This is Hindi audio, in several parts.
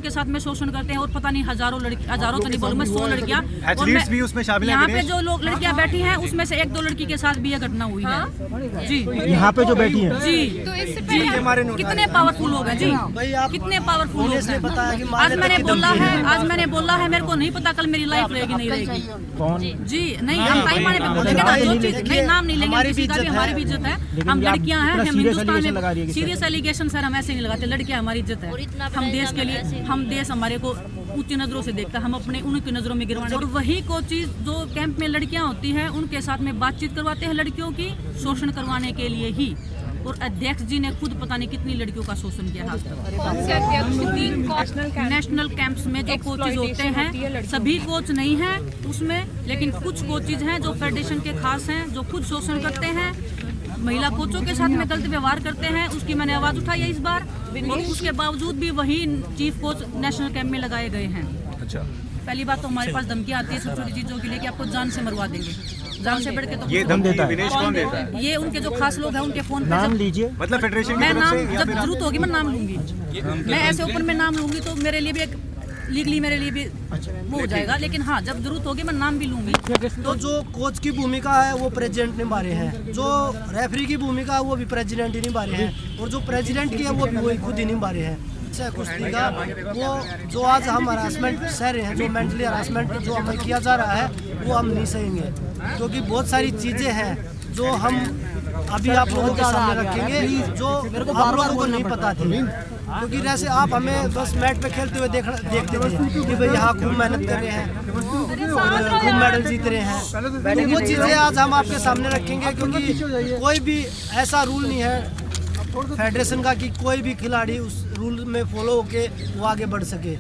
के साथ में शोषण करते हैं और पता नहीं हजारों तो नहीं बोलूँ मैं 100 लड़कियां एथलीट्स भी उसमें शामिल हैं। यहाँ पे जो लोग लड़कियां बैठी हैं उसमें से 1-2 लड़की के साथ भी यह घटना हुई है जी। यहाँ पे जो बैठी हैं जी जी कितने पावरफुल लोग हैं जी, कितने पावरफुल लोग हैं। आज मैंने बोला है मेरे को नहीं पता कल मेरी लाइफ रहेगी नहीं रहेगी। कौन जी नहीं हम टाइम आने पे बोलेंगे ना, जो चीज नहीं नाम नहीं लेंगे किसी का भी, हमारी भी इज्जत है। हम लड़कियां हैं, हम हिंदुस्तान में सीरियस एलिगेशन सर हम ऐसे नहीं लगाते, लड़कियां हमारी इज्जत है। हम देश के लिए, हम देश हमारे को ऊंची नजरों से देखता है, हम अपने उनकी नजरों में गिरवाने और वही को चीज जो कैंप में लड़कियां होती हैं उनके साथ में बातचीत करवाते हैं लड़कियों की शोषण करवाने के लिए ही। और अध्यक्ष जी ने खुद पता नहीं कितनी लड़कियों का शोषण किया है। नेशनल कैंप्स में जो कोचेज होते हैं सभी कोच नहीं हैं उसमें, लेकिन कुछ कोचेज हैं जो फेडरेशन के खास हैं जो खुद शोषण करते हैं, महिला कोचों के साथ में गलत व्यवहार करते हैं। उसकी मैंने आवाज उठाई है इस बार और उसके बावजूद भी वही चीफ कोच नेशनल कैंप में लगाए गए हैं। अच्छा, पहली बात तो हमारे पास धमकी आती है छोटी छोटी चीजों के लिए कि आपको जान से मरवा देंगे, जान से बढ़ के तो ये धमकी विनेश कौन देता है? ये उनके जो खास लोग हैं उनके फोन पे नाम लीजिए, मतलब फेडरेशन मैं नाम जब जरूरत होगी मैं नाम लूंगी, मैं ऐसे ओपन में नाम लूंगी तो मेरे लिए भी एक लीगली मेरे लिए भी वो हो जाएगा, लेकिन हाँ जब जरूरत होगी मैं नाम भी लूंगी। तो जो कोच की भूमिका है वो प्रेसिडेंट निभा रहे हैं, जो रेफरी की भूमिका है वो भी प्रेसिडेंट ही निभा रहे हैं और जो प्रेसिडेंट की है वो भी वही खुद ही निभा रहे हैं। कुश्ती का वो जो आज हम हरासमेंट सह रहे हैं, जो मेंटली हरासमेंट जो हमें किया जा रहा है वो हम नहीं सहेंगे, क्योंकि बहुत सारी चीज़ें हैं जो हम अभी आप लोगों के सामने रखेंगे जो आप लोगों को नहीं पता थी। क्योंकि जैसे आप हमें बस मैट पे खेलते हुए देखते थे कि भाई यहाँ खूब मेहनत कर रहे हैं, खूब मेडल जीत रहे हैं, वो चीज़ें आज हम आपके सामने रखेंगे। क्योंकि कोई भी ऐसा रूल नहीं है फेडरेशन का कि कोई भी खिलाड़ी उस रूल में फॉलो होके वो आगे बढ़ सके।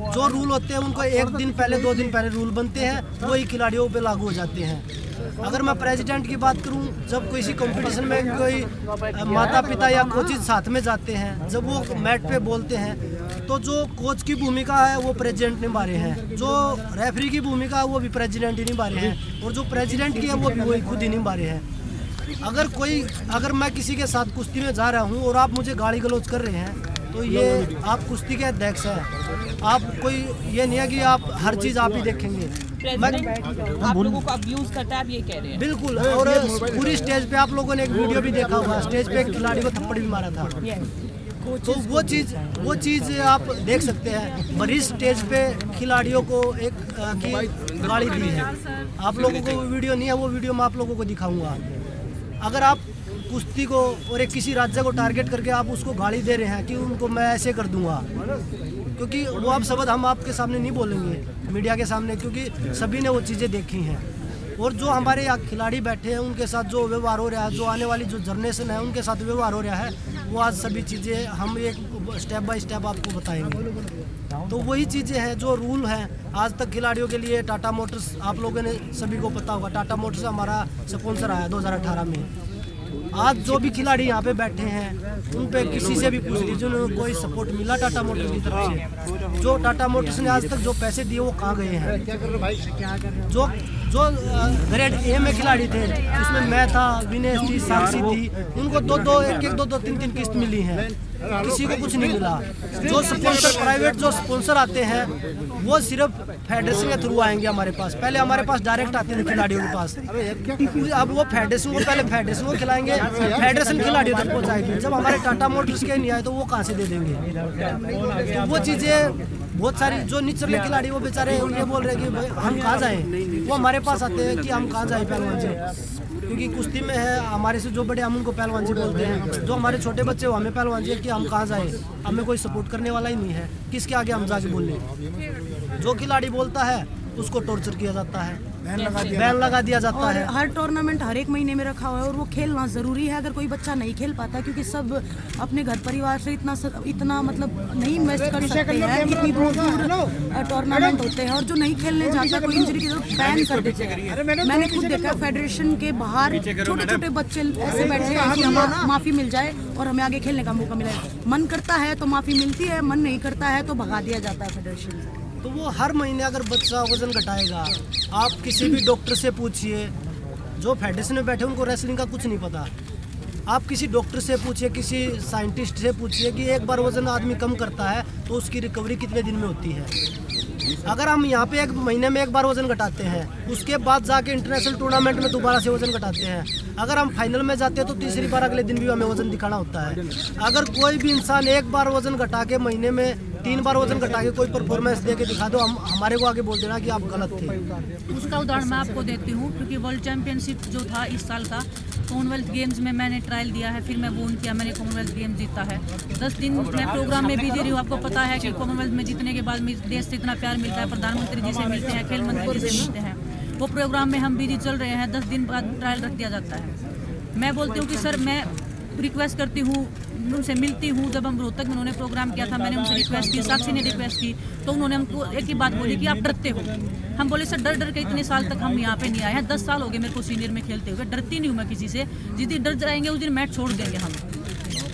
जो रूल होते हैं उनको 1 दिन पहले 2 दिन पहले रूल बनते हैं, वही खिलाड़ियों पे लागू हो जाते हैं। अगर मैं प्रेसिडेंट की बात करूं, जब किसी कंपटीशन में कोई माता पिता या कोचेज साथ में जाते हैं, जब वो मैट पे बोलते हैं तो जो कोच की भूमिका है वो प्रेसिडेंट निभा रहे हैं, जो रेफरी की भूमिका है वो भी प्रेसिडेंट ही निभा रहे हैं और जो प्रेसिडेंट की है वो भी वही खुद ही निभा रहे हैं। अगर मैं किसी के साथ कुश्ती में जा रहा हूं और आप मुझे गाली गलौज कर रहे हैं तो ये आप कुश्ती के अध्यक्ष हैं, आप कोई ये नहीं है कि आप हर चीज़ आप ही देखेंगे। आप लोगों को अब्यूज करता है, आप ये कह रहे हैं? बिल्कुल, और पूरी स्टेज पे आप लोगों ने एक वीडियो भी देखा होगा, स्टेज पे एक खिलाड़ी को थप्पड़ भी मारा था। तो वो चीज़ आप देख सकते हैं। बड़ी स्टेज पे खिलाड़ियों को एक की गाड़ी दी है। आप लोगों को वीडियो नहीं है, वो वीडियो मैं आप लोगों को दिखाऊंगा। अगर आप कुश्ती को और एक किसी राज्य को टारगेट करके आप उसको गाली दे रहे हैं कि उनको मैं ऐसे कर दूंगा, क्योंकि वो आप शब्द हम आपके सामने नहीं बोलेंगे मीडिया के सामने, क्योंकि सभी ने वो चीज़ें देखी हैं। और जो हमारे यहाँ खिलाड़ी बैठे हैं उनके साथ जो व्यवहार हो रहा है, जो आने वाली जो जनरेशन है उनके साथ व्यवहार हो रहा है, वो आज सभी चीज़ें हम एक स्टेप बाय स्टेप आपको बताएंगे। तो वही चीज़ें हैं जो रूल हैं। आज तक खिलाड़ियों के लिए टाटा मोटर्स, आप लोगों ने सभी को पता होगा, टाटा मोटर्स हमारा स्पॉन्सर आया 2018 में। आज जो भी खिलाड़ी यहाँ पे बैठे हैं उन पे किसी से भी पूछ लीजिए उन्हें कोई सपोर्ट मिला टाटा मोटर्स की तरफ से? जो टाटा मोटर्स ने आज तक जो पैसे दिए वो कहाँ गए हैं? जो ग्रेड ए में खिलाड़ी थे उसमें मैं था, विनेश थी, साक्षी थी, उनको 2-2 3 किस्त मिली है, किसी को कुछ नहीं मिला। जो स्पॉन्सर प्राइवेट जो स्पॉन्सर आते हैं वो सिर्फ फेडरेशन के थ्रू आएंगे हमारे पास। पहले हमारे पास डायरेक्ट आते थे खिलाड़ियों के पास, अब वो फेडरेशन को पहले फेडरेशन को खिलाएंगे, फेडरेशन खिलाड़ियों तक पहुंचाएगी। जब हमारे टाटा मोटर्स के नहीं आए तो वो कहाँ से दे देंगे? तो वो चीज़ें बहुत सारी जो निचले खिलाड़ी वो बेचारे ये बोल रहे हैं कि हम कहाँ जाएँ, वो हमारे पास आते हैं कि हम कहाँ जाएँ पहलवान जी, क्योंकि कुश्ती में है हमारे से जो बड़े हम उनको पहलवान जी बोलते हैं, जो हमारे छोटे बच्चे वो हमें पहलवान जी है कि हम कहाँ जाएं, हमें कोई सपोर्ट करने वाला ही नहीं है, किसके आगे हम जाके बोल लें। जो खिलाड़ी बोलता है उसको टॉर्चर किया जाता है, बैन लगा दिया जाता है। हर टूर्नामेंट हर एक महीने में रखा हुआ है और वो खेलना ज़रूरी है। अगर कोई बच्चा नहीं खेल पाता, क्योंकि सब अपने घर परिवार से इतना मतलब नहीं इन्वेस्ट कर सकते हैं, इतनी दूर टूर्नामेंट होते हैं, और जो नहीं खेलने जाता कोई इंजरी की जरूरत बैन कर देते हैं। मैंने खुद देखा फेडरेशन के बाहर छोटे छोटे बच्चे ऐसे बैठे हैं कि हमें माफ़ी मिल जाए और हमें आगे खेलने का मौका मिले। मन करता है तो माफ़ी मिलती है, मन नहीं करता है तो भगा दिया जाता है फेडरेशन से। तो वो हर महीने अगर बच्चा वजन घटाएगा, आप किसी भी डॉक्टर से पूछिए, जो फेडरेशन में बैठे उनको रेसलिंग का कुछ नहीं पता। आप किसी डॉक्टर से पूछिए, किसी साइंटिस्ट से पूछिए कि एक बार वजन आदमी कम करता है तो उसकी रिकवरी कितने दिन में होती है। अगर हम यहाँ पे 1 महीने में 1 बार वजन घटाते हैं, उसके बाद जाके इंटरनेशनल टूर्नामेंट में दोबारा से वजन घटाते हैं, अगर हम फाइनल में जाते हैं तो तीसरी बार अगले दिन भी हमें वजन दिखाना होता है। अगर कोई भी इंसान 1 बार वजन घटा के महीने में 3 बार वजन घटा के कोई परफॉर्मेंस दे के दिखा दो, हमारे को आगे बोल देना कि आप गलत थे। उसका उदाहरण मैं आपको देती हूँ, क्योंकि वर्ल्ड चैंपियनशिप जो था इस साल का, कॉमनवेल्थ गेम्स में मैंने ट्रायल दिया है, फिर मैं वोन किया, मैंने कॉमनवेल्थ गेम जीता है। 10 दिन मैं प्रोग्राम में बिजी रही हूँ। आपको पता है कि कॉमनवेल्थ में जीतने के बाद देश से इतना प्यार मिलता है, प्रधानमंत्री जी से मिलते हैं, खेल मंत्री जी से मिलते हैं, वो प्रोग्राम में हम बिजी चल रहे हैं। 10 दिन बाद ट्रायल रख दिया जाता है। मैं बोलती हूँ कि सर, मैं रिक्वेस्ट करती हूँ, उनसे मिलती हूँ। जब हम रोहतक में उन्होंने प्रोग्राम किया था, मैंने उनसे रिक्वेस्ट की, साक्षी ने रिक्वेस्ट की, तो उन्होंने हमको एक ही बात बोली कि आप डरते हो। हम बोले सर, डर के इतने साल तक हम यहाँ पे नहीं आए हैं, 10 साल हो गए मेरे को सीनियर में खेलते हुए, डरती नहीं हूँ मैं किसी से। जिस दिन डर जाएंगे उस दिन मैच छोड़ देंगे हम।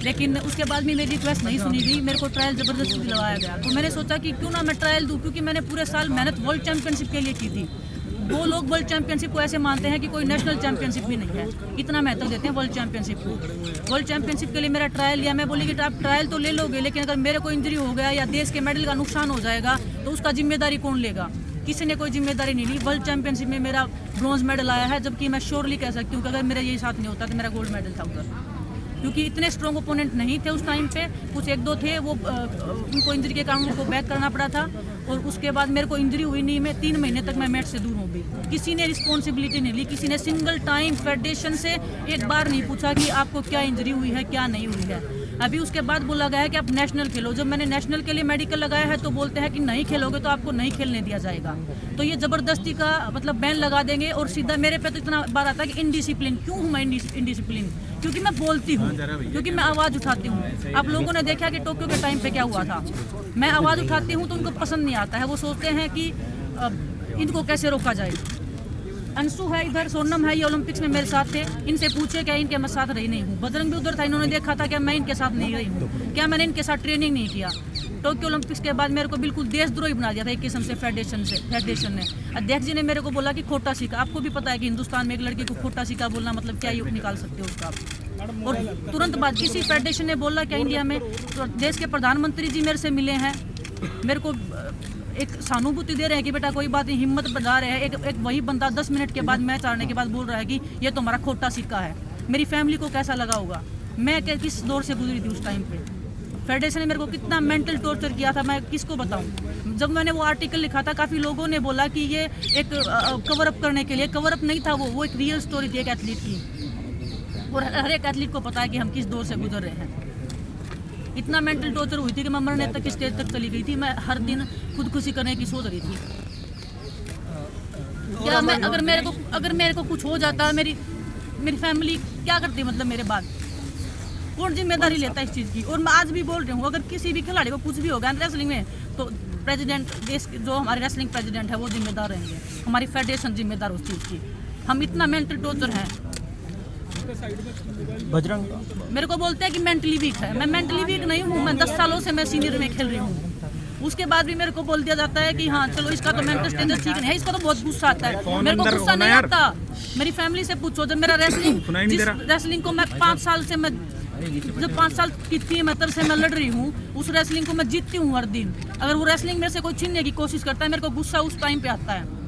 लेकिन उसके बाद भी मेरी रिक्वेस्ट नहीं सुनी गई, मेरे को ट्रायल ज़बरदस्ती दिलवाया गया। तो मैंने सोचा कि क्यों ना मैं ट्रायल दूँ, क्योंकि मैंने पूरे साल मेहनत वर्ल्ड चैंपियनशिप के लिए की थी। वो लोग वर्ल्ड चैंपियनशिप को ऐसे मानते हैं कि कोई नेशनल चैंपियनशिप भी नहीं है, इतना महत्व देते हैं वर्ल्ड चैंपियनशिप को। वर्ल्ड चैंपियनशिप के लिए मेरा ट्रायल लिया। मैं बोली कि आप ट्रायल तो ले लोगे, लेकिन अगर मेरे को इंजरी हो गया या देश के मेडल का नुकसान हो जाएगा तो उसका जिम्मेदारी कौन लेगा? किसी ने कोई जिम्मेदारी नहीं ली। वर्ल्ड चैंपियनशिप में मेरा ब्रॉन्ज मेडल आया है, जबकि मैं श्योरली कह सकती हूँ कि अगर मेरा यही साथ नहीं होता तो मेरा गोल्ड मेडल था उधर, क्योंकि इतने स्ट्रॉन्ग ओपोनेंट नहीं थे उस टाइम पे। कुछ 1-2 थे, वो उनको इंजरी के कारण उनको बैक करना पड़ा था, और उसके बाद मेरे को इंजरी हुई नहीं। मैं 3 महीने तक मैं मैच से दूर हो गई। किसी ने रिस्पॉन्सिबिलिटी नहीं ली, किसी ने सिंगल टाइम फेडरेशन से एक बार नहीं पूछा कि आपको क्या इंजरी हुई है, क्या नहीं हुई है। अभी उसके बाद बोला गया है कि आप नेशनल खेलो। जब मैंने नेशनल के लिए मेडिकल लगाया है तो बोलते हैं कि नहीं खेलोगे तो आपको नहीं खेलने दिया जाएगा। तो ये ज़बरदस्ती का मतलब बैन लगा देंगे, और सीधा मेरे पे तो इतना बार आता है कि इनडिसिप्लिन। क्यों हूँ मैं इनडिसिप्लिन? क्योंकि मैं बोलती हूँ, क्योंकि मैं आवाज़ उठाती हूँ। आप लोगों ने देखा कि टोक्यो के टाइम पे क्या हुआ था। मैं आवाज़ उठाती हूँ तो उनको पसंद नहीं आता है, वो सोचते हैं कि इनको कैसे रोका जाए। अंशु है इधर, सोनम है, ये ओलंपिक्स में मेरे साथ थे। इनसे पूछे क्या इनके मैं साथ रही नहीं हूँ। बजरंग भी उधर था, इन्होंने देखा था क्या मैं इनके साथ नहीं रही हूँ, क्या मैंने इनके साथ ट्रेनिंग नहीं किया। टोक्यो ओलंपिक्स के बाद मेरे को बिल्कुल देशद्रोही बना दिया था एक किस्म से फेडरेशन ने। अध्यक्ष जी ने मेरे को बोला कि खोटा सिक्का। आपको भी पता है कि हिंदुस्तान में एक लड़की को खोटा सिक्का बोलना मतलब क्या ही निकाल सकते हो उसका आप। और तुरंत बाद किसी फेडरेशन ने बोला क्या इंडिया में, तो देश के प्रधानमंत्री जी मेरे से मिले हैं, मेरे को एक सहानुभूति दे रहे हैं कि बेटा कोई बात नहीं, हिम्मत बढ़ा रहे हैं। एक वही बंदा 10 मिनट के बाद मैच हारने के बाद बोल रहा है कि ये तो हमारा खोटा सिक्का है। मेरी फैमिली को कैसा लगा होगा? मैं किस दौर से गुजरी थी उस टाइम पे। फेडरेशन ने मेरे को कितना मेंटल टॉर्चर किया था, मैं किसको बताऊं। जब मैंने वो आर्टिकल लिखा था, काफ़ी लोगों ने बोला कि ये एक कवर अप करने के लिए। कवर अप नहीं था वो एक रियल स्टोरी थी एक एथलीट की, और हर एक एथलीट को पता है कि हम किस दौर से गुजर रहे हैं। इतना मेंटल टॉर्चर हुई थी कि मैं मरने तक स्टेज तक चली गई थी। मैं हर दिन खुदकुशी करने की सोच रही थी। क्या मैं अगर मेरे को कुछ हो जाता, मेरी फैमिली क्या करती, मतलब मेरे बाद कौन जिम्मेदारी लेता इस चीज़ की? और मैं आज भी बोल रही हूँ, अगर किसी भी खिलाड़ी को कुछ भी होगा रेसलिंग में तो प्रेसिडेंट, देश जो हमारे रेसलिंग प्रेसिडेंट है वो जिम्मेदार रहेंगे, हमारी फेडरेशन जिम्मेदार उस चीज़ की। हम इतना मेंटल टॉर्चर हैं। बजरंग मेरे को बोलते हैं कि मेंटली वीक है। मैं मेंटली वीक नहीं हूँ। मैं 10 सालों से मैं सीनियर में खेल रही हूँ। उसके बाद भी मेरे को बोल दिया जाता है कि हाँ चलो इसका तो मेंटल स्टेटस ठीक नहीं है। इसका तो बहुत गुस्सा आता है। मेरे को गुस्सा नहीं आता। मेरी फैमिली से पूछो, जब मेरा रेसलिंग को मैं 5 साल से जब 5 साल की थी मैं तब से मैं लड़ रही हूँ, उस रेसलिंग को मैं जीतती हूँ हर दिन। अगर वो रेसलिंग मेरे से कोई छीनने की कोशिश करता है, मेरे को गुस्सा उस टाइम पे आता है।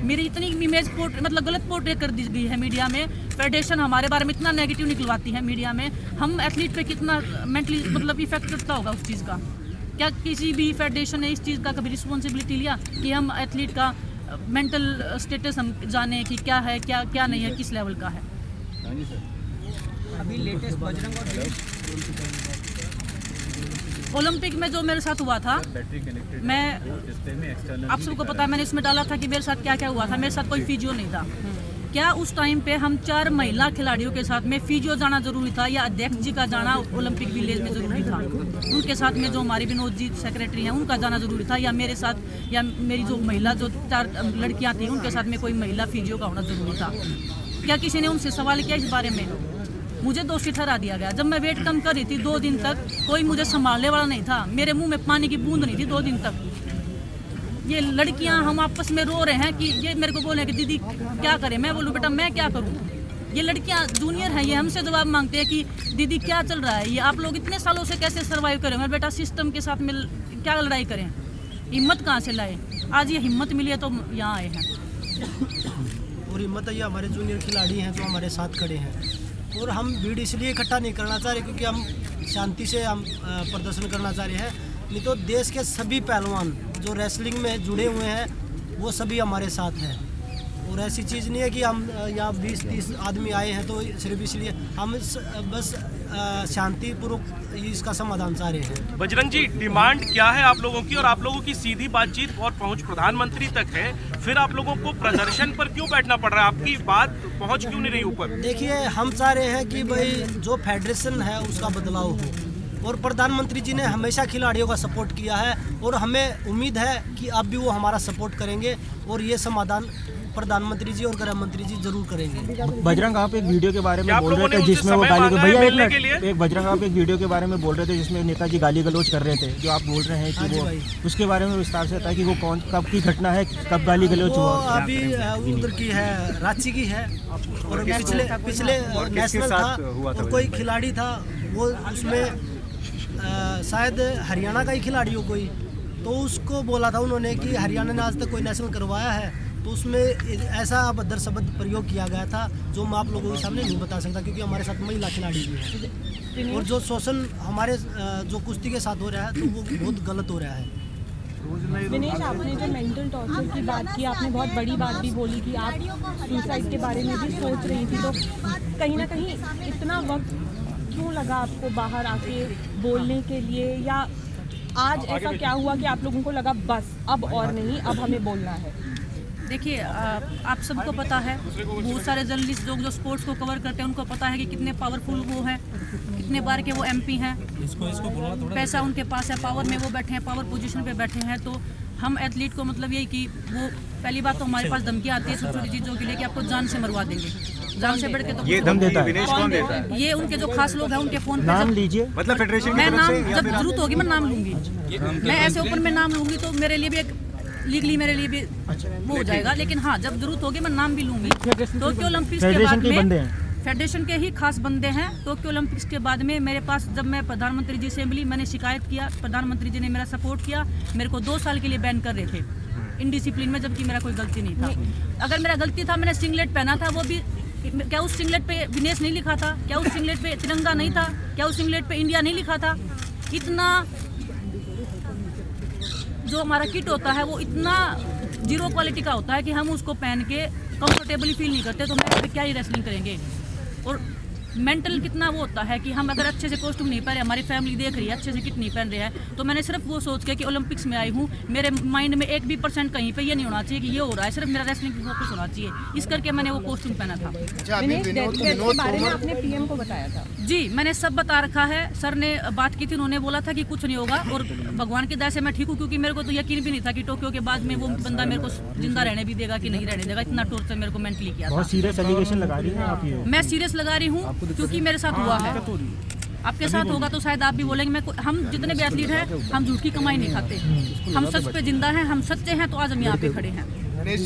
मेरी इतनी इमेज मतलब गलत पोर्ट्रेट कर दी गई है मीडिया में। फेडरेशन हमारे बारे में इतना नेगेटिव निकलवाती है मीडिया में। हम एथलीट पे कितना मेंटली मतलब इफेक्ट करता होगा उस चीज़ का। क्या किसी भी फेडरेशन ने इस चीज़ का कभी रिस्पॉन्सिबिलिटी लिया कि हम एथलीट का मेंटल स्टेटस हम जाने कि क्या है, क्या नहीं है, किस लेवल का है? अभी लेटेस्ट बजरंग और ओलंपिक में जो मेरे साथ हुआ था, मैं आप सबको पता है मैंने इसमें डाला था कि मेरे साथ क्या क्या हुआ था। मेरे साथ कोई फिजियो नहीं था। क्या उस टाइम पे हम 4 महिला खिलाड़ियों के साथ में फिजियो जाना जरूरी था, या अध्यक्ष जी का जाना ओलंपिक विलेज में जरूरी था? उनके साथ में जो हमारी विनोद जी सेक्रेटरी हैं उनका जाना जरूरी था, या मेरे साथ, या मेरी जो महिला जो 4 लड़कियां थी उनके साथ में कोई महिला फिजियो का होना जरूरी था? क्या किसी ने उनसे सवाल किया इस बारे में? मुझे दोषी ठहरा दिया गया। जब मैं वेट कम कर रही थी 2 दिन तक, कोई मुझे संभालने वाला नहीं था। मेरे मुंह में पानी की बूंद नहीं थी 2 दिन तक। ये लड़कियां हम आपस में रो रहे हैं कि ये मेरे को बोले कि दीदी क्या करें। मैं बोलूँ बेटा मैं क्या करूँ, ये लड़कियां जूनियर हैं, ये हमसे जवाब मांगते हैं कि दीदी क्या चल रहा है, ये आप लोग इतने सालों से कैसे सर्वाइव करें, मेरा बेटा सिस्टम के साथ मिल क्या लड़ाई करें, हिम्मत कहाँ से लाए, आज ये हिम्मत मिली है तो यहाँ आए हैं। और हिम्मत है, ये हमारे जूनियर खिलाड़ी हैं जो हमारे साथ खड़े हैं। और हम भीड़ इसलिए इकट्ठा नहीं करना चाह रहे क्योंकि हम शांति से हम प्रदर्शन करना चाह रहे हैं, नहीं तो देश के सभी पहलवान जो रेसलिंग में जुड़े हुए हैं वो सभी हमारे साथ हैं। और ऐसी चीज़ नहीं है कि हम यहाँ 20-30 आदमी आए हैं तो सिर्फ इसलिए, हम बस शांतिपूर्वक इसका समाधान चाह रहे हैं। बजरंग जी, डिमांड क्या है आप लोगों की, और आप लोगों की सीधी बातचीत और पहुंच प्रधानमंत्री तक है, फिर आप लोगों को प्रदर्शन पर क्यों बैठना पड़ रहा है, आपकी बात पहुंच क्यों नहीं रही ऊपर? देखिए, हम चाह रहे हैं कि भाई जो फेडरेशन है उसका बदलाव हो, और प्रधानमंत्री जी ने हमेशा खिलाड़ियों का सपोर्ट किया है और हमें उम्मीद है कि अब भी वो हमारा सपोर्ट करेंगे और ये समाधान प्रधानमंत्री जी और गृह मंत्री जी जरूर करेंगे। बजरंग, आप एक वीडियो के बारे में बोल रहे थे जिसमें वो गाली भैया एक बजरंग, आप एक वीडियो के बारे में बोल रहे थे जिसमें नेताजी गाली गलौज कर रहे थे, जो आप बोल रहे हैं कि वो उसके बारे में विस्तार से बताया कि वो कौन कब की घटना है, कब गाली गलौज हुआ? अभी उधर की है, रांची की है, और पिछले नेशनल था और कोई खिलाड़ी था वो उसमें शायद हरियाणा का ही खिलाड़ी हो कोई, तो उसको बोला था उन्होंने कि हरियाणा ने आज तक कोई नेशनल करवाया है, तो उसमें ऐसा अभद्र शब्द प्रयोग किया गया था जो मैं आप लोगों के सामने नहीं बता सकता क्योंकि हमारे साथ महिला खिलाड़ी भी है, और जो शोषण हमारे जो कुश्ती के साथ हो रहा है तो वो बहुत गलत हो रहा है। दिनेश, आपने जो मेंटल टॉर्चर की बात की, आपने बहुत बड़ी बात भी बोली कि आप सुसाइड के बारे में भी सोच रही थी, तो कहीं ना कहीं इतना वक्त क्यों लगा आपको बाहर आके बोलने के लिए, या आज ऐसा क्या हुआ कि आप लोगों को लगा बस अब और नहीं, अब हमें बोलना है? देखिए, आप सबको पता है, बहुत सारे जर्नलिस्ट लोग जो स्पोर्ट्स को कवर करते हैं उनको पता है कि कितने पावरफुल वो हैं, कितने बार के वो MP हैं, पैसा उनके पास है, पावर में वो बैठे हैं, पावर पोजीशन पे बैठे हैं। तो हम एथलीट को मतलब यही कि वो पहली बात तो हमारे पास धमकी आती है छोटी छोटी चीज़ों के लिए कि आपको जान से मरवा देंगे, जान से बढ़ के तो ये धमकी विनेश कौन देता है? ये उनके जो खास लोग हैं उनके फोन पे नाम लीजिए, मतलब फेडरेशन मैं नाम जब जरूरत होगी मैं नाम लूंगी, मैं ऐसे ओपन में नाम लूंगी तो मेरे लिए भी एक लीगली मेरे लिए भी वो हो जाएगा, लेकिन हाँ जब जरूरत होगी मैं नाम भी लूंगी। टोक्यो ओलंपिक्स के बाद में फेडरेशन के ही खास बंदे हैं। टोक्यो ओलंपिक्स के बाद में मेरे पास जब मैं प्रधानमंत्री जी से मिली, मैंने शिकायत किया, प्रधानमंत्री जी ने मेरा सपोर्ट किया, मेरे को 2 साल के लिए बैन कर रहे थे इनडिसिप्लिन में, जबकि मेरा कोई गलती नहीं था। अगर मेरा गलती था, मैंने सिंगलेट पहना था, वो भी क्या उस सिंगलेट पे विनेश नहीं लिखा था? क्या उस सिंगलेट पे तिरंगा नहीं था? क्या उस सिंगलेट पे इंडिया नहीं लिखा था? इतना जो हमारा किट होता है वो इतना 0 क्वालिटी का होता है कि हम उसको पहन के कंफर्टेबली फील नहीं करते, तो मैं क्या ही रेसलिंग करेंगे। और मेंटल कितना वो होता है कि हम अगर अच्छे से कॉस्ट्यूम नहीं पहन रहे, हमारी फैमिली देख रही है अच्छे से किट नहीं पहन रहे हैं, तो मैंने सिर्फ वो सोच के कि ओलंपिक्स में आई हूँ, मेरे माइंड में 1% कहीं पे ये नहीं होना चाहिए कि ये हो रहा है, सिर्फ मेरा रेसलिंग पे फोकस होना चाहिए, इस करके मैंने वो कॉस्ट्यूम पहना था। के बारे में आपने PM को बताया था? जी, मैंने सब बता रखा है, सर ने बात की थी, उन्होंने बोला था कि कुछ नहीं होगा, और भगवान की दया से मैं ठीक हूँ, क्योंकि मेरे को तो यकीन भी नहीं था कि टोक्यो के बाद में वो बंदा मेरे को जिंदा रहने भी देगा कि नहीं रहने देगा, इतना टॉर्चर मेरे को मेंटली किया था। बहुत सीरियस एलिगेशन लगा रही हैं आप ये। मैं सीरियस लगा रही हूँ क्योंकि मेरे साथ हुआ है, आपके साथ होगा तो शायद आप भी बोलेंगे। हम जितने भी एथलीट हैं हम झूठ की कमाई नहीं खाते, हम सच पे जिंदा हैं, हम सच्चे हैं, तो आज हम यहाँ पे खड़े हैं।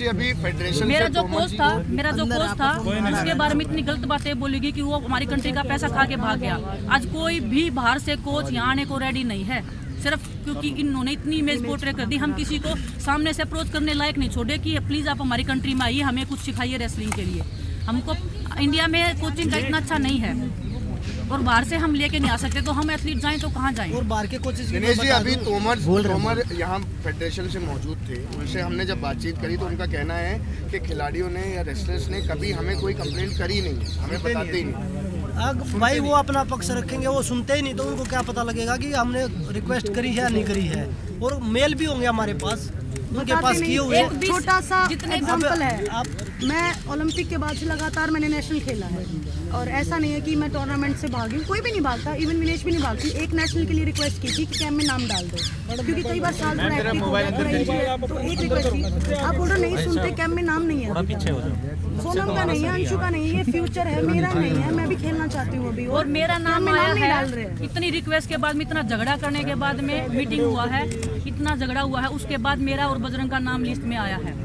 अभी फेडरेशन मेरा जो कोच था उसके बारे में इतनी गलत बातें बोलेगी कि वो हमारी कंट्री का पैसा खा के भाग गया। आज कोई भी बाहर से कोच यहाँ आने को रेडी नहीं है, सिर्फ क्योंकि इन्होंने इतनी इमेज पोर्ट्रे कर दी। हम किसी को सामने से अप्रोच करने लायक नहीं छोड़े कि प्लीज़ आप हमारी कंट्री में आइए, हमें कुछ सिखाइए रेसलिंग के लिए। हमको इंडिया में कोचिंग का इतना अच्छा नहीं है और बाहर से हम लेके नहीं आ सकते, तो हम एथलीट जाएं तो कहाँ जाएं? और बाहर के कोचेस दिनेश जी, अभी तोमर यहाँ फेडरेशन से मौजूद थे, उनसे हमने जब बातचीत करी तो उनका कहना है कि खिलाड़ियों ने या रेसलर्स ने कभी हमें कोई कंप्लेंट करी नहीं, हमें बताते ही नहीं। भाई वो अपना पक्ष रखेंगे, वो सुनते ही नहीं, तो उनको क्या पता लगेगा कि हमने रिक्वेस्ट करी है या नहीं करी है। और मेल भी होंगे हमारे पास, उनके पास किए हुए। एक छोटा सा एग्जांपल है, मैं ओलंपिक के बाद से लगातार मैंने नेशनल खेला है, और ऐसा नहीं है कि मैं टूर्नामेंट से भागी हूँ, कोई भी नहीं भागता, इवन विनेश भी नहीं भागती। एक नेशनल के लिए रिक्वेस्ट की थी कि कैंप में नाम डाल दो, क्योंकि कई बार साल थोड़ा एक्टिव हो गया, थोड़ा इंजरी है, तो एक रिक्वेस्ट की। आप बोल रहे नहीं सुनते, कैंप में नाम नहीं है, सोनम का नहीं है, अंशु का नहीं है, ये फ्यूचर है, मेरा नहीं है, मैं भी खेलना चाहती हूँ अभी, और मेरा नाम आया है। इतनी रिक्वेस्ट के बाद में, इतना झगड़ा करने के बाद में मीटिंग हुआ है, इतना झगड़ा हुआ है, उसके बाद मेरा और बजरंग का नाम लिस्ट में आया है।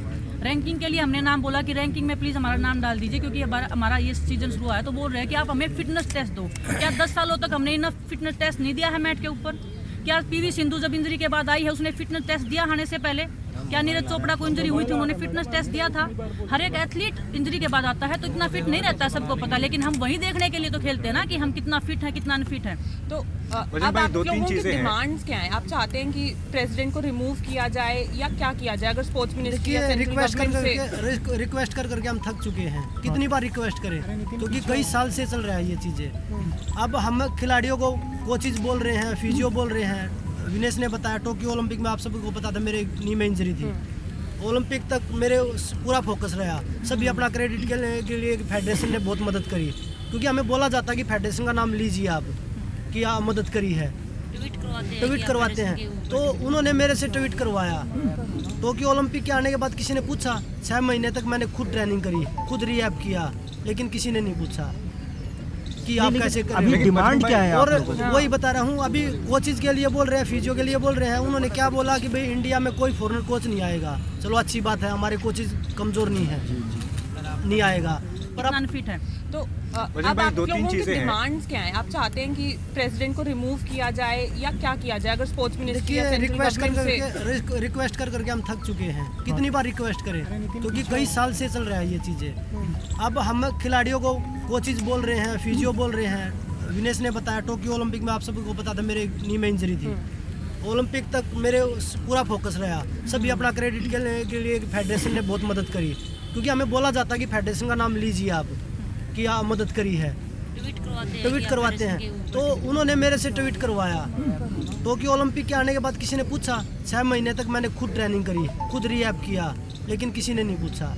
रैंकिंग के लिए हमने नाम बोला कि रैंकिंग में प्लीज हमारा नाम डाल दीजिए, क्योंकि हमारा ये सीजन शुरू हुआ है। तो बोल रहे हैं कि आप हमें फिटनेस टेस्ट दो। क्या 10 सालों तक हमने इनफ फिटनेस टेस्ट नहीं दिया है मैट के ऊपर? क्या पीवी सिंधु जब इंजरी के बाद आई है उसने फिटनेस टेस्ट दिया आने से पहले? क्या नीरज चोपड़ा को इंजरी हुई थी, उन्होंने फिटनेस टेस्ट दिया था? हर एक एथलीट इंजरी के बाद आता है तो इतना फिट नहीं रहता, सबको पता। लेकिन हम वही देखने के लिए तो खेलते हैं ना कि हम कितना फिट है कितना अनफिट है। तो अब आप लोगों की डिमांड्स क्या है? आप चाहते हैं कि प्रेसिडेंट को रिमूव किया जाए या क्या किया जाए? अगर स्पोर्ट्स मिनिस्ट्री या सेंट्रल रिक्वेस्ट कर करके हम थक चुके हैं। कितनी बार रिक्वेस्ट करें, क्योंकि कई साल से चल रहा है ये चीज़ें। अब हम खिलाड़ियों को कोचेज बोल रहे हैं, फिजियो बोल रहे हैं। विनेश ने बताया टोक्यो ओलंपिक में आप सबको पता था मेरे नी में इंजरी थी। ओलंपिक तक मेरे पूरा फोकस रहा। सभी अपना क्रेडिट के लिए फेडरेशन ने बहुत मदद करी, क्योंकि हमें बोला जाता कि फेडरेशन का नाम लीजिए आप कि आप मदद करी है, ट्वीट करवाते हैं। तो उन्होंने मेरे से ट्वीट करवाया। टोक्यो ओलंपिक के आने के बाद किसी ने पूछा? 6 महीने तक मैंने खुद ट्रेनिंग करी, खुद रिहैब किया, लेकिन किसी ने नहीं पूछा कि आप कैसे कर रहे हो। डिमांड क्या है? और वही बता रहा हूँ, अभी कोचेज के लिए बोल रहे हैं, फिजियो के लिए बोल रहे हैं। उन्होंने क्या बोला कि भाई इंडिया में कोई फॉरेनर कोच नहीं आएगा। चलो अच्छी बात है, हमारे कोचेज कमजोर नहीं है, नहीं आएगा, पर अब अनफिट है। तो अब आप लोगों की डिमांड्स क्या है? आप चाहते हैं कि प्रेसिडेंट को रिमूव किया जाए या क्या किया जाए? अगर स्पोर्ट्स मिनिस्ट्री या सेंट्रल रिक्वेस्ट कर करके हम थक चुके हैं। कितनी बार रिक्वेस्ट करें, क्योंकि कई साल से चल रहा है ये चीज़ें। अब हम खिलाड़ियों को कोचेज बोल रहे हैं, फिजियो बोल रहे हैं। विनेश ने बताया टोक्यो ओलंपिक में आप सबको पता था मेरे नी में इंजरी थी। ओलंपिक तक मेरे पूरा फोकस रहा। सभी अपना क्रेडिट के लिए फेडरेशन ने बहुत मदद करी, क्योंकि हमें बोला जाता कि फेडरेशन का नाम लीजिए आप कि आप मदद करी है, ट्वीट करवाते हैं। तो उन्होंने मेरे से ट्वीट करवाया। टोक्यो ओलंपिक के आने के बाद किसी ने पूछा? 6 महीने तक मैंने खुद ट्रेनिंग करी, खुद रिहैब किया, लेकिन किसी ने नहीं पूछा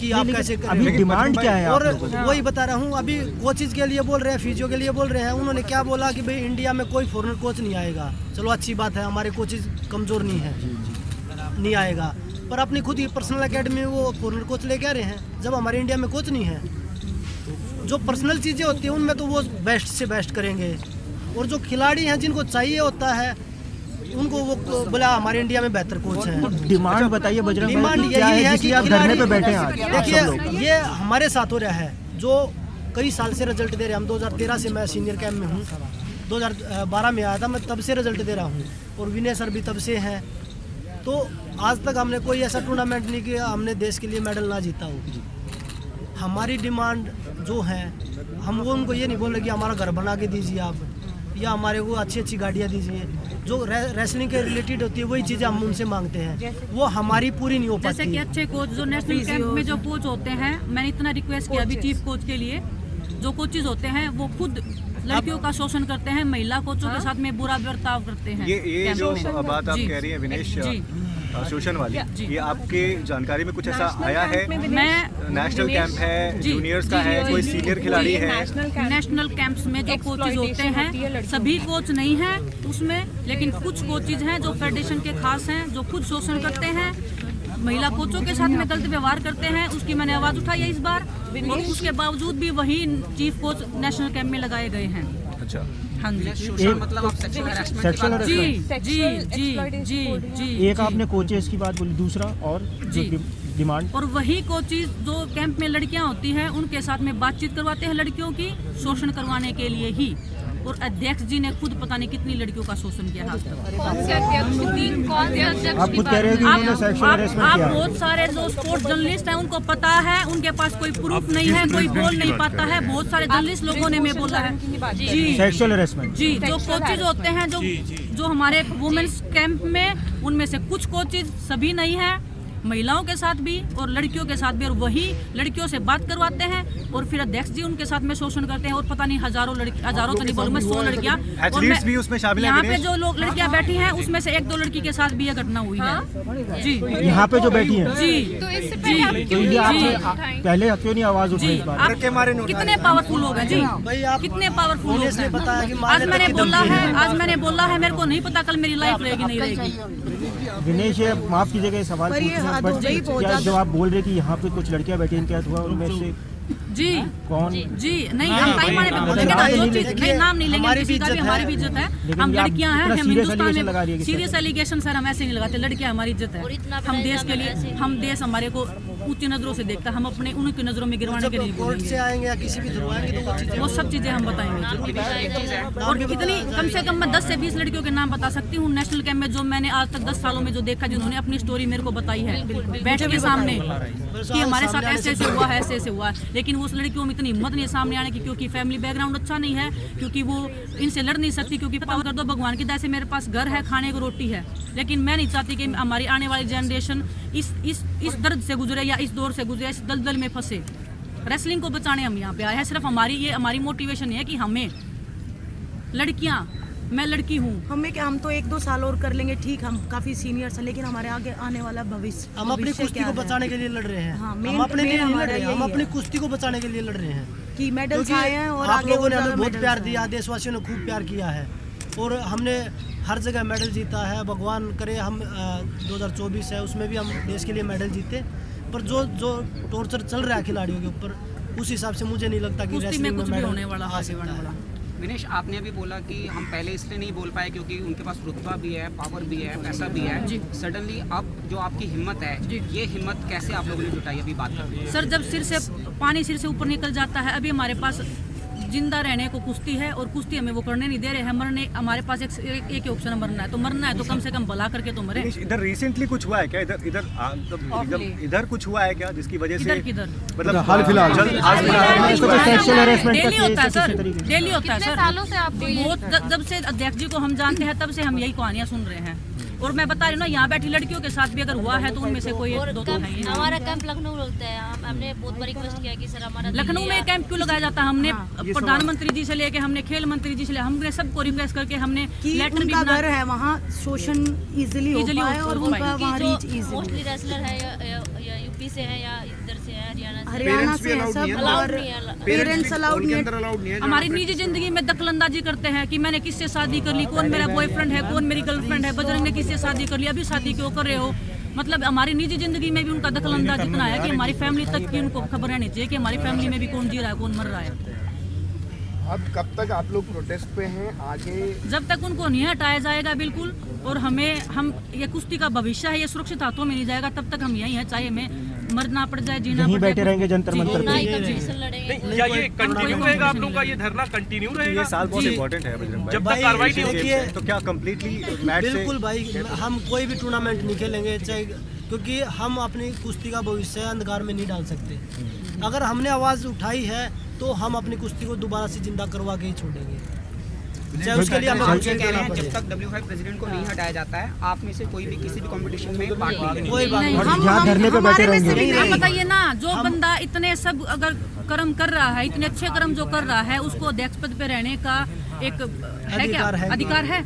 कि आप कैसे कर रहे हो। डिमांड क्या है? और वही बता रहा हूँ, अभी कोचेज के लिए बोल रहे हैं, फिजियो के लिए बोल रहे हैं। उन्होंने क्या बोला कि भाई इंडिया में कोई फॉरेनर कोच नहीं आएगा। चलो अच्छी बात है, हमारे कोचेज कमजोर नहीं है, नहीं आएगा, पर अपनी खुद ही पर्सनल एकेडमी में वो फॉरेनर कोच लेके आ रहे हैं, जब हमारे इंडिया में कोच नहीं है। जो पर्सनल चीज़ें होती हैं उनमें तो वो बेस्ट से बेस्ट करेंगे, और जो खिलाड़ी हैं जिनको चाहिए होता है उनको वो बोला हमारे इंडिया में बेहतर कोच है। डिमांड बताइए बजरंग भाई, डिमांड क्या यही है कि कि आप धरने पे बैठे हैं आज? देखिए, ये हमारे साथ हो रहा है, जो कई साल से रिजल्ट दे रहे हैं। हम 2013 से मैं सीनियर कैंप में हूँ, 2012 में आया था मैं, तब से रिजल्ट दे रहा हूँ, और विनय सर भी तब से हैं। तो आज तक हमने कोई ऐसा टूर्नामेंट नहीं किया हमने देश के लिए मेडल ना जीता हो। हमारी डिमांड जो है, हम वो उनको ये नहीं बोल रहे कि हमारा घर बना के दीजिए आप, या हमारे को अच्छी अच्छी गाड़ियाँ दीजिए। जो रेसलिंग के रिलेटेड होती है वही चीज़ें हम उनसे मांगते हैं, वो हमारी पूरी नहीं हो पाती। जैसे कि अच्छे कोच जो नेशनल कैंप में जो कोच होते हैं, मैंने इतना रिक्वेस्ट किया अभी चीफ कोच के लिए। जो कोचेज होते हैं वो खुद लड़कियों का शोषण करते हैं, महिला कोचों के साथ में बुरा बर्ताव करते हैं। ये जो बात आप कह रही हैं विनेश, शोषण वाली, ये आपके जानकारी में कुछ ऐसा आया है? नेशनल कैंप है, जूनियर्स का है, कोई सीनियर खिलाड़ी है? नेशनल कैंप्स में जो कोचेज होते हैं, सभी कोच नहीं हैं उसमें, लेकिन कुछ कोचेज हैं जो फेडरेशन के खास हैं, जो खुद शोषण करते हैं, महिला कोचों के साथ में गलत व्यवहार करते हैं। उसकी मैंने आवाज़ उठाई है इस बार, और उसके बावजूद भी वही चीफ कोच नेशनल कैंप में लगाए गए हैं। अच्छा, हाँ जी, मतलब जी। एक आपने कोचेस की बात बोली, दूसरा और डिमांड, और वही कोचेस जो कैंप में लड़कियां होती हैं उनके साथ में बातचीत करवाते हैं लड़कियों की, शोषण करवाने के लिए ही। और अध्यक्ष जी ने खुद पता नहीं कितनी लड़कियों का शोषण किया है। आप खुद कह रहे हैं कि उन्होंने सेक्सुअल हैरेसमेंट किया। बहुत सारे जो स्पोर्ट्स जर्नलिस्ट हैं उनको पता है, उनके पास कोई प्रूफ नहीं है, कोई बोल नहीं पाता है। बहुत सारे जर्नलिस्ट लोगों ने मैं बोला है जी, सेक्सुअल हैरेसमेंट जी। जो कोचेज होते हैं जो हमारे वुमेन्स कैंप में, उनमें से कुछ कोचेज, सभी नहीं है, महिलाओं के साथ भी और लड़कियों के साथ भी, और वही लड़कियों से बात करवाते हैं, और फिर अध्यक्ष जी उनके साथ में शोषण करते हैं। और पता नहीं हजारों तो नहीं बोलूं मैं, 100 लड़कियां, और भी उसमें शामिल है। यहाँ पे जो लोग लड़कियां बैठी हैं उसमें से 1-2 लड़की के साथ भी यह घटना हुई है जी। यहाँ पे जो बैठी है जी, तो ये आपने पहले क्यों नहीं आवाज उठाई इस बार? कितने पावरफुल लोग हैं जी, कितने पावरफुल लोग हैं। आज मैंने बोला है, मेरे को नहीं पता कल मेरी लाइफ रहेगी नहीं रहेगी। विनेश, माफ कीजिएगा ये सवाल पूछना, बट जो आप बोल रहे कि यहाँ पे कुछ लड़कियां बैठी हैं, क्या हुआ उनमें से जी कौन जी नहीं, हम ताई माने पे बोलेंगे ना, जो चीज नहीं, नाम नहीं लेंगे किसी का भी, हमारी भी इज्जत है। हम लड़कियां हैं, हम हिंदुस्तान में सीरियस एलिगेशन सर हम ऐसे नहीं लगाते, लड़कियां हमारी इज्जत है। हम देश के लिए, हम देश हमारे को ऊंची नजरों से देखता है, हम अपने उनकी नजरों में गिरवाने के लिए कोर्ट से आएंगे या किसी भी थ्रू आएंगे तो वो सब चीजें हम बताएंगे। और इतनी कम से कम मैं 10 से 20 लड़कियों के नाम बता सकती हूँ नेशनल कैंप में, जो मैंने आज तक 10 सालों में जो देखा, जिन्होंने अपनी स्टोरी मेरे को बताई है बैठ के सामने कि हमारे साथ ऐसे ऐसे हुआ है, ऐसे ऐसे हुआ है। लेकिन उस लड़कियों में इतनी हिम्मत नहीं सामने आने की, क्योंकि फैमिली बैकग्राउंड अच्छा नहीं है, क्योंकि वो इनसे लड़ नहीं सकती, क्योंकि पावर कर दो भगवान की दया से मेरे पास घर है, खाने को रोटी है। लेकिन मैं नहीं चाहती कि हमारी आने वाली जनरेशन इस दर्द से गुजरे या इस दौर से गुजरे, इस दलदल में फंसे। रेसलिंग को बचाने हम यहाँ पे आए हैं। सिर्फ हमारी मोटिवेशन है कि हमें लड़कियाँ, मैं लड़की हूँ, हम तो 1-2 साल और कर लेंगे, ठीक, हम काफी सीनियर्स हैं, लेकिन हमारे आगे आने वाला भविष्य, हम अपनी कुश्ती को बचाने के लिए लड़ रहे हैं। हम अपने लिए नहीं लड़ रहे हैं, हम अपनी कुश्ती को बचाने के लिए लड़ रहे हैं कि मेडल्स आए हैं और आप लोगों ने हमें बहुत प्यार दिया, देशवासियों ने खूब प्यार किया है और हमने हर जगह मेडल जीता है। भगवान करे हम 2024 है उसमें भी हम देश के लिए मेडल जीते, पर जो टॉर्चर चल रहा है खिलाड़ियों के ऊपर, उस हिसाब से मुझे नहीं लगता कि कुश्ती में कुछ भी होने वाला है। विनेश, आपने अभी बोला कि हम पहले इसलिए नहीं बोल पाए क्योंकि उनके पास रुतबा भी है, पावर भी है, पैसा भी है। सडनली अब जो आपकी हिम्मत है, ये हिम्मत कैसे आप लोगों ने जुटाई, अभी बात करते हैं। सर, जब पानी सिर से ऊपर निकल जाता है, अभी हमारे पास जिंदा रहने को कुश्ती है और कुश्ती हमें वो करने नहीं दे रहे हैं। मरने हमारे पास एक ऑप्शन है, मरना है तो मरना है, तो कम से कम भला करके तो मरे। इधर रिसेंटली कुछ हुआ है क्या? इधर कुछ हुआ है क्या जिसकी वजह से मतलब हाल फिलहाल डेली होता है सर, डेली होता है सर। सालों से आप बहुत, जब से अध्यक्ष जी को हम जानते हैं तब से हम यही कहानियां सुन रहे हैं। और मैं बता रही हूँ ना, यहाँ बैठी लड़कियों के साथ भी अगर हुआ है तो उनमें से कोई एक दो तो है। हमारा कैंप लखनऊ लगता है, हमने बहुत बार रिक्वेस्ट किया कि सर हमारा लखनऊ में कैंप क्यों लगाया जाता है। हमने प्रधानमंत्री जी से लेके, हमने खेल मंत्री जी से, हमने सबको रिक्वेस्ट करके हमने लेटर भी घर है वहाँ, शोषण इजीली हो पाए और उनका वहाँ रीच इजीली। मोस्टली रेसलर है या यूपी से है या इधर से है, हरियाणा से है सब, और पेरेंट्स अलाउड नहीं है। हमारी निजी जिंदगी में दखलंदाजी करते हैं कि मैंने किससे शादी कर ली, कौन मेरा बॉयफ्रेंड है, कौन मेरी गर्लफ्रेंड है, बजरंग ने किससे शादी कर ली, अभी शादी क्यों कर रहे हो। मतलब हमारी निजी जिंदगी में भी उनका दखलंदाज इतना है कि हमारी फैमिली तक की उनको खबर रहनी चाहिए कि हमारी फैमिली में भी कौन जी रहा है, कौन मर रहा है। अब कब तक आप लोग प्रोटेस्ट पे हैं? आगे जब तक उनको नहीं हटाया जाएगा बिल्कुल, और हम ये कुश्ती का भविष्य है, ये सुरक्षित हाथों में नहीं जाएगा, तब तक हम यही हैं, चाहे हमें मरना पड़ जाए, जीना पड़ जाए, बैठे रहेंगे जंतर मंतर पे। क्या ये कंटिन्यू रहेगा आप लोगों का, ये धरना कंटिन्यू रहेगा? ये साल बहुत इम्पोर्टेंट है बजरंग भाई, जब तक कार्रवाई नहीं होगी तो क्या कंप्लीटली मैच से? बिल्कुल भाई, हम कोई भी टूर्नामेंट नहीं खेलेंगे, चाहे, क्योंकि हम अपनी कुश्ती का भविष्य अंधकार में नहीं डाल सकते। अगर हमने आवाज़ उठाई है तो हम अपनी कुश्ती को दोबारा से जिंदा करवा के ही छोड़ेंगे, चाहे उसके लिए जब तक W5 प्रेसिडेंट को नहीं हटाया जाता है, आप में से कोई भी किसी भी कंपटीशन में पार्ट नहीं लेंगे। कोई बात नहीं, हम धरने पे बैठे रहेंगे। आप बताइए ना, जो बंदा इतने सब अगर कर्म कर रहा है, इतने अच्छे कर्म जो कर रहा है, उसको अध्यक्ष पद पे रहने का एक है क्या अधिकार है?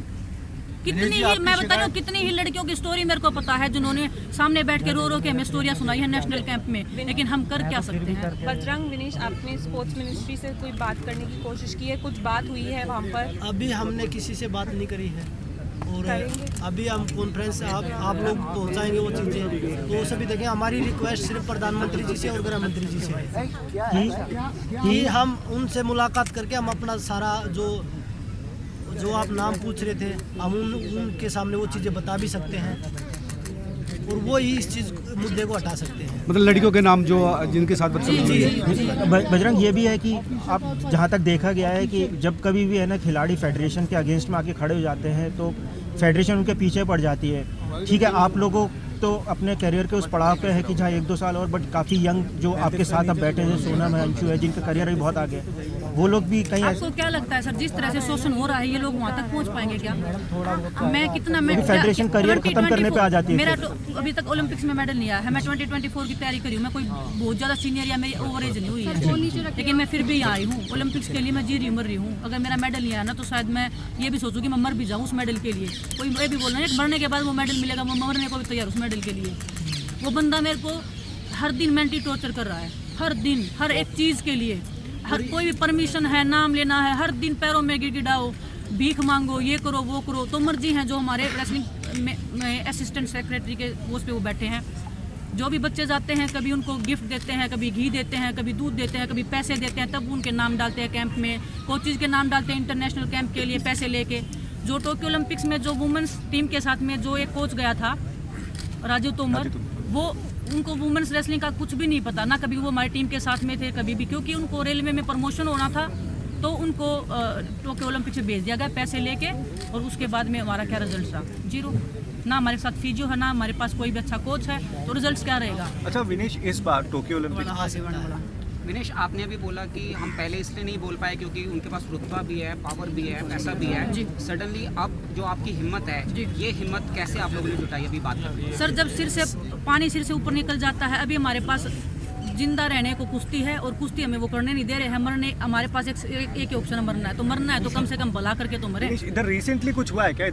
कितनी ही, मैं बता रही हूँ, कितनी ही लड़कियों की स्टोरी मेरे को पता है जिन्होंने सामने बैठ के रो रो के हमें स्टोरियाँ सुनाई है नेशनल कैंप में, लेकिन हम कर क्या सकते हैं। बजरंग, विनेश, आपने स्पोर्ट्स मिनिस्ट्री से कोई बात करने की कोशिश की है? कुछ बात हुई है वहाँ पर? अभी हमने किसी से बात नहीं करी है और अभी हम कॉन्फ्रेंस आप लोग पहुँचाएंगे वो चीज़ें, तो सभी देखें। हमारी रिक्वेस्ट सिर्फ प्रधानमंत्री जी से और गृह मंत्री जी से है कि हम उनसे मुलाकात करके हम अपना सारा जो आप नाम पूछ रहे थे, हम उनके सामने वो चीज़ें बता भी सकते हैं और वो ही इस चीज़ मुद्दे को हटा सकते हैं। मतलब लड़कियों के नाम जो जिनके साथ बजरंग, ये भी है कि आप जहाँ तक देखा गया है कि जब कभी भी है ना खिलाड़ी फेडरेशन के अगेंस्ट में आके खड़े हो जाते हैं तो फेडरेशन उनके पीछे पड़ जाती है। ठीक है, आप लोगों तो अपने करियर के उस पड़ाव पे है कि जहाँ 1-2 साल और, बट काफ़ी यंग जो आपके साथ अब बैठे हैं, सोनम है, अंशु है, जिनका करियर भी बहुत आगे है, वो लोग भी कहीं। आपको क्या लगता है सर, जिस तरह से शोषण हो रहा है, ये लोग वहाँ तक पहुँच पाएंगे क्या? मैं कितना, मैं फेडरेशन करियर खत्म करने पे आ जाती है। मेरा तो अभी तक ओलंपिक्स में मेडल नहीं आया है, मैं 2024 की तैयारी करी हूँ, मैं कोई बहुत ज़्यादा सीनियर या मेरी ओवर एज नहीं हुई है, लेकिन मैं फिर भी आई हूँ ओलंपिक्स के लिए। मैं जी रही मर रही हूँ। अगर मेरा मेडल नहीं आया ना तो शायद मैं ये भी सोचूँ कि मैं मर भी जाऊँ उस मेडल के लिए। कोई ये भी बोल रहा है मरने के बाद वो मेडल मिलेगा, वो मरने को भी तैयार उस मेडल के लिए। वो बंदा मेरे को हर दिन मेंटली टॉर्चर कर रहा है, हर दिन, हर एक चीज़ के लिए। हर कोई भी परमिशन है, नाम लेना है, हर दिन पैरों में गिड़गिड़ाओ, भीख मांगो, ये करो वो करो। तो मर्जी हैं जो हमारे रेसलिंग में असिस्टेंट सेक्रेटरी के पोस्ट पे वो बैठे हैं, जो भी बच्चे जाते हैं कभी उनको गिफ्ट देते हैं, कभी घी देते हैं, कभी दूध देते हैं, कभी पैसे देते हैं, तब उनके नाम डालते हैं कैंप में, कोचेज के नाम डालते हैं इंटरनेशनल कैंप के लिए पैसे लेके। जो टोक्यो ओलंपिक्स में जो वुमेन्स टीम के साथ में जो एक कोच गया था राजीव तोमर, वो उनको वुमेन्स रेसलिंग का कुछ भी नहीं पता, ना कभी वो हमारी टीम के साथ में थे कभी भी, क्योंकि उनको रेलवे में प्रमोशन होना था तो उनको टोक्यो ओलंपिक से भेज दिया गया पैसे लेके, और उसके बाद में हमारा क्या रिजल्ट था? 0। ना हमारे साथ फिजियो है, ना हमारे पास कोई भी अच्छा कोच है, तो रिजल्ट क्या रहेगा? अच्छा विनेश, इस बार टोक्यो ओलंपिक विनेश, आपने अभी बोला कि हम पहले इसलिए नहीं बोल पाए क्योंकि उनके पास रुतबा भी है, पावर भी है, पैसा भी है। सडनली अब जो आपकी हिम्मत है, ये हिम्मत कैसे आप लोगों ने जुटाई, अभी बात करते हैं। सर, जब पानी सिर से ऊपर निकल जाता है, अभी हमारे पास जिंदा रहने को कुश्ती है, और कुश्ती हमें वो करने नहीं दे रहे हैं। मरने हमारे पास एक ही ऑप्शन है, मरना है। तो मरना है तो कम से कम भला करके तो मरे। इधर रिसेंटली कुछ हुआ है क्या?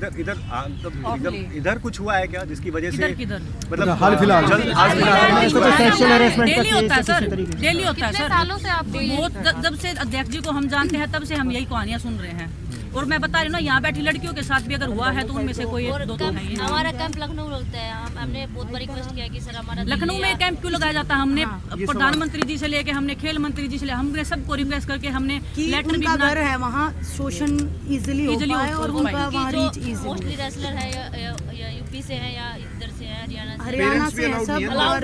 इधर कुछ हुआ है क्या जिसकी वजह से मतलब हाल फिलहाल डेली होता है सर, डेली होता है सर। सालों से आप बहुत, जब से अध्यक्ष जी को हम जानते हैं तब से हम यही कहानियां सुन रहे हैं। और मैं बता रही हूँ ना, यहाँ बैठी लड़कियों के साथ भी अगर हुआ है तो उनमें से कोई दो तो है। हमारा कैंप लखनऊ लगता है, हमने बहुत बार रिक्वेस्ट किया कि सर हमारा लखनऊ में कैंप क्यों लगाया जाता है? हमने प्रधानमंत्री जी से लेके, हमने खेल मंत्री जी से लेके, हमने सबको रिक्वेस्ट करके हमने लेटर भी घर है वहाँ, शोषण इजीली होता है और उनका वहाँ रीच इजी। मोस्टली रेसलर है या यूपी से है या इधर से है, हरियाणा से है सब, और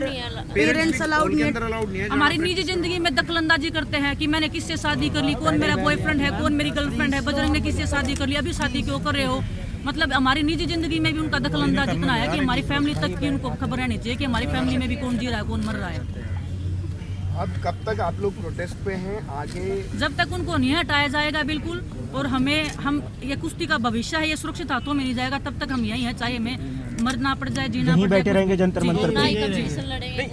पेरेंट्स अलाउड नहीं है। हमारी निजी जिंदगी में दखलंदाजी करते हैं कि मैंने किससे शादी कर ली, कौन मेरा बॉयफ्रेंड है, कौन मेरी गर्लफ्रेंड है, बजरंग ने किससे शादी कर ली, अभी शादी क्यों कर रहे हो। मतलब हमारी निजी जिंदगी में भी उनका दखलंदाजी इतना है कि हमारी फैमिली तक की उनको खबर रहनी चाहिए कि हमारी फैमिली में भी कौन जी रहा है, कौन मर रहा है। अब कब तक आप लोग प्रोटेस्ट पे हैं? आगे जब तक उनको नहीं हटाया जाएगा बिल्कुल, और हम ये कुश्ती का भविष्य है, ये सुरक्षित हाथों में नहीं जाएगा, तब तक हम यहीं हैं, चाहे हमें मरना पड़ जाए, जीना पड़ जाए। बैठे रहेंगे जंतर मंतर पे।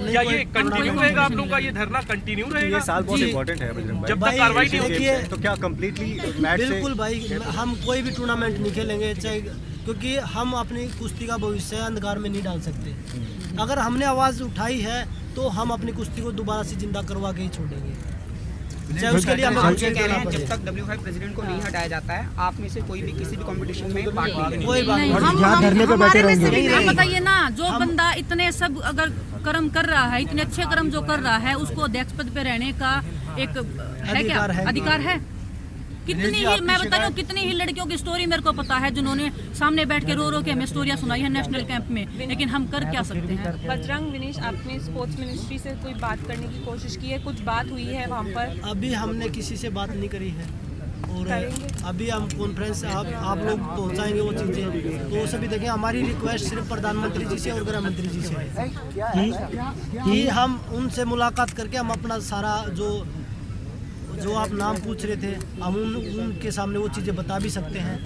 क्या ये कंटिन्यू रहेगा? आप लोगों का ये धरना कंटिन्यू रहेगा? ये साल बहुत इम्पोर्टेंट है बजरंग भाई। जब तक कार्रवाई नहीं होगी तो क्या कम्प्लीटली मैच से? बिल्कुल भाई, हम कोई भी टूर्नामेंट नहीं खेलेंगे, चाहे, क्योंकि हम अपनी कुश्ती का भविष्य अंधकार में नहीं डाल सकते। अगर हमने आवाज़ उठाई है तो हम अपनी कुश्ती को दोबारा से जिंदा करवा के ही छोड़ेंगे, चाहे उसके लिए हमें कह रहे हैं जब तक W5 प्रेसिडेंट को नहीं हटाया जाता है, आप में से कोई भी किसी भी कंपटीशन में पार्ट नहीं लेंगे। कोई बात नहीं, हम धरने पे बैठे रहेंगे। आप बताइए ना, जो बंदा इतने सब अगर कर्म कर रहा है, इतने अच्छे कर्म जो कर रहा है, उसको अध्यक्ष पद पे रहने का एक है क्या अधिकार है? कितनी ही, मैं बता रही हूँ, कितनी ही लड़कियों की स्टोरी मेरे को पता है जिन्होंने सामने बैठ के रो रो के हमें स्टोरियाँ सुनाई है नेशनल कैंप में, लेकिन हम कर क्या सकते हैं? बजरंग, विनेश, आपने स्पोर्ट्स मिनिस्ट्री से कोई बात करने की कोशिश की है? कुछ बात हुई है वहाँ पर? अभी हमने किसी से बात नहीं करी है, और अभी हम कॉन्फ्रेंस आप लोग पहुंचाएंगे वो चीज़ें, तो सभी देखें। हमारी रिक्वेस्ट सिर्फ प्रधानमंत्री जी से और गृह मंत्री जी से है कि हम उनसे मुलाकात करके हम अपना सारा जो आप नाम पूछ रहे थे, हम उनके सामने वो चीज़ें बता भी सकते हैं,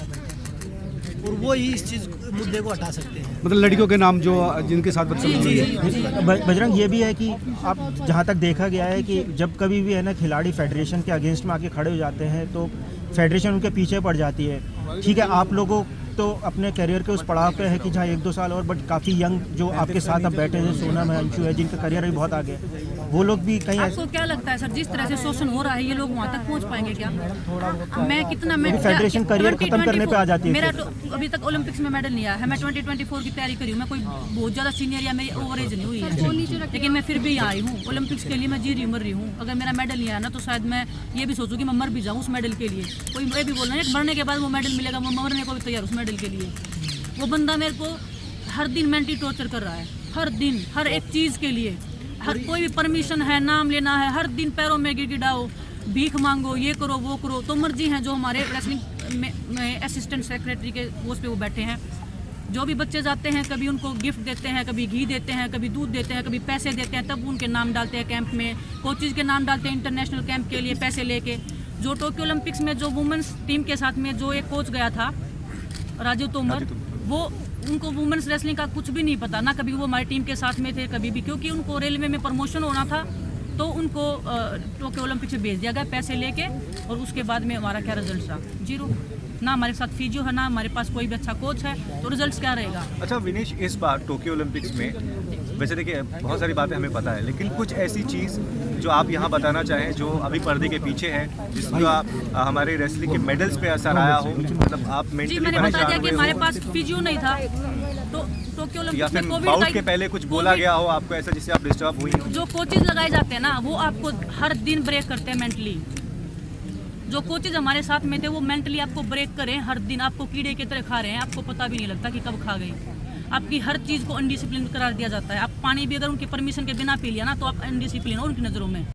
और वो ही इस चीज़ मुद्दे को हटा सकते हैं। मतलब लड़कियों के नाम जो जिनके साथ बजरंग, ये भी है कि आप जहाँ तक देखा गया है कि जब कभी भी है ना खिलाड़ी फेडरेशन के अगेंस्ट में आके खड़े हो जाते हैं तो फेडरेशन उनके पीछे पड़ जाती है। ठीक है, आप लोगों तो अपने करियर के उस पड़ाव पे है कि जहाँ 1-2 साल और, बट काफ़ी यंग जो आपके साथ अब बैठे हैं, सोनम है, अंशु है, जिनका करियर भी बहुत आगे है, वो लोग भी कहीं। आपको क्या लगता है सर, जिस तरह से शोषण हो रहा है, ये लोग वहाँ तक पहुँच पाएंगे क्या? मैं कितना, मैं फेडरेशन करियर खत्म करने पे आ जाती है। मेरा तो अभी तक ओलंपिक्स में मेडल नहीं आया है, मैं 2024 की तैयारी करी हूँ, मैं कोई बहुत ज़्यादा सीनियर या मेरी ओवर एज नहीं हुई है, लेकिन मैं फिर भी आई हूँ ओलंपिक्स के लिए। मैं जी रही मर रही हूँ। अगर मेरा मेडल नहीं आया ना तो शायद मैं ये भी सोचूँ कि मैं मर भी जाऊँ उस मेडल के लिए। कोई ये भी बोल रहा है मरने के बाद वो मेडल मिलेगा, वो मरने को भी तैयार उस मेडल के लिए। वो बंदा मेरे को हर दिन मेंटली टॉर्चर कर रहा है, हर दिन, हर एक चीज़ के लिए। हर कोई भी परमिशन है, नाम लेना है, हर दिन पैरों में गिड़गिड़ाओ, भीख मांगो, ये करो वो करो। तो मर्जी हैं जो हमारे रेसलिंग में असिस्टेंट सेक्रेटरी के पोस्ट पे वो बैठे हैं। जो भी बच्चे जाते हैं कभी उनको गिफ्ट देते हैं, कभी घी देते हैं, कभी दूध देते हैं, कभी पैसे देते हैं, तब उनके नाम डालते हैं कैंप में। कोचेज के नाम डालते हैं इंटरनेशनल कैंप के लिए पैसे लेके। जो टोक्यो ओलंपिक्स में जो वुमेन्स टीम के साथ में जो एक कोच गया था राजीव तोमर, वो उनको वुमेन्स रेसलिंग का कुछ भी नहीं पता, ना कभी वो हमारी टीम के साथ में थे कभी भी, क्योंकि उनको रेलवे में प्रमोशन होना था तो उनको टोक्यो ओलंपिक से भेज दिया गया पैसे लेके, और उसके बाद में हमारा क्या रिजल्ट था? 0। ना हमारे साथ फिजियो है, ना हमारे पास कोई भी अच्छा कोच है, तो रिजल्ट क्या रहेगा? अच्छा विनेश, इस बार टोक्यो ओलंपिक्स में वैसे देखिए बहुत सारी बातें हमें पता है, लेकिन कुछ ऐसी चीज़ जो आप यहाँ बताना चाहें जो अभी पर्दे के पीछे है, जिसका हमारे रेसलिंग के मेडल्स पे असर आया हो, मतलब आप जी मैंने बता दिया कि हमारे पास फिजियो नहीं था, तो टोक्यो या ओलंपिक्स फिर में कोविड बाउट के पहले कुछ बोला गया हो आपको ऐसा जिससे आप डिस्टर्ब हुई हो? जो कोचेज लगाए जाते हैं ना वो आपको हर दिन ब्रेक करते हैं मेंटली। जो कोचेज हमारे साथ में थे वो मेंटली आपको ब्रेक करें, हर दिन आपको कीड़े की तरह खा रहे हैं, आपको पता भी नहीं लगता कि कब खा गए। आपकी हर चीज़ को अनडिसिप्लिन करार दिया जाता है। आप पानी भी अगर उनकी परमिशन के बिना पी लिया ना तो आप अनडिसिप्लिन हो उनकी नज़रों में।